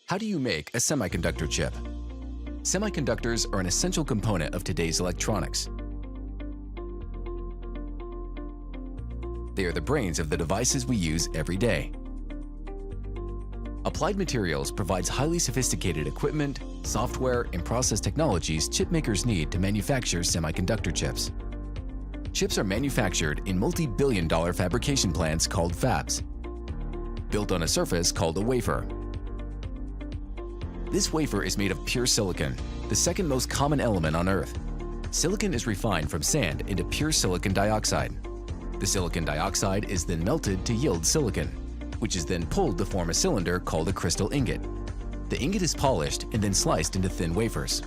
How do you make a semiconductor chip? Semiconductors are an essential component of today's electronics. They are the brains of the devices we use every day. Applied Materials provides highly sophisticated equipment, software, and process technologies chip makers need to manufacture semiconductor chips. Chips are manufactured in multi-billion-dollar fabrication plants called fabs, built on a surface called a wafer. This wafer is made of pure silicon, the second most common element on Earth. Silicon is refined from sand into pure silicon dioxide. The silicon dioxide is then melted to yield silicon, which is then pulled to form a cylinder called a crystal ingot. The ingot is polished and then sliced into thin wafers.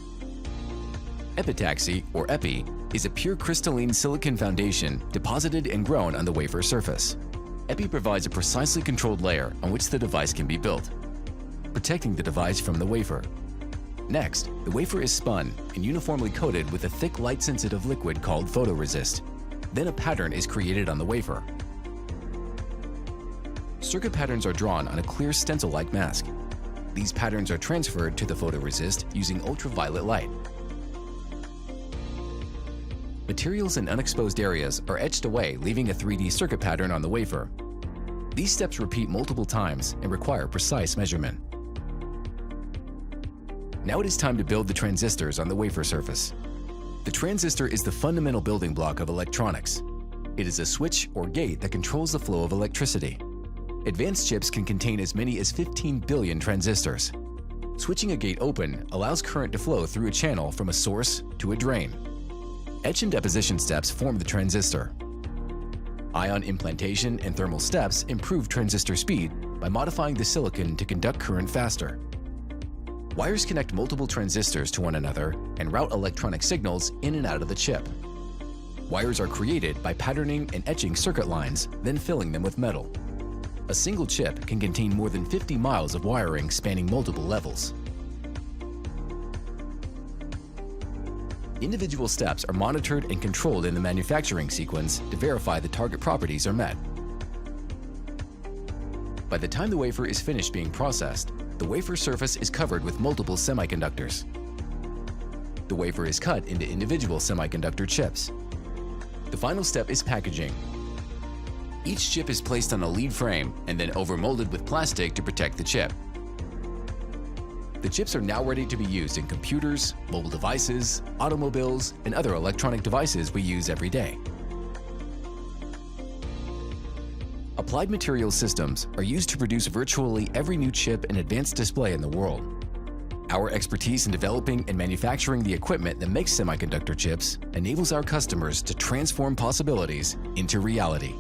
Epitaxy, or epi, is a pure crystalline silicon foundation deposited and grown on the wafer surface. Epi provides a precisely controlled layer on which the device can be built, protecting the device from the wafer. Next, the wafer is spun and uniformly coated with a thick light-sensitive liquid called photoresist. Then a pattern is created on the wafer. Circuit patterns are drawn on a clear stencil-like mask. These patterns are transferred to the photoresist using ultraviolet light. Materials in unexposed areas are etched away, leaving a 3D circuit pattern on the wafer. These steps repeat multiple times and require precise measurement. Now it is time to build the transistors on the wafer surface. The transistor is the fundamental building block of electronics. It is a switch or gate that controls the flow of electricity. Advanced chips can contain as many as 15 billion transistors. Switching a gate open allows current to flow through a channel from a source to a drain. Etch and deposition steps form the transistor. Ion implantation and thermal steps improve transistor speed by modifying the silicon to conduct current faster. Wires connect multiple transistors to one another and route electronic signals in and out of the chip. Wires are created by patterning and etching circuit lines, then filling them with metal. A single chip can contain more than 50 miles of wiring spanning multiple levels. Individual steps are monitored and controlled in the manufacturing sequence to verify the target properties are met. By the time the wafer is finished being processed, the wafer surface is covered with multiple semiconductors. The wafer is cut into individual semiconductor chips. The final step is packaging. Each chip is placed on a lead frame and then overmolded with plastic to protect the chip. The chips are now ready to be used in computers, mobile devices, automobiles, and other electronic devices we use every day. Applied Materials systems are used to produce virtually every new chip and advanced display in the world. Our expertise in developing and manufacturing the equipment that makes semiconductor chips enables our customers to transform possibilities into reality.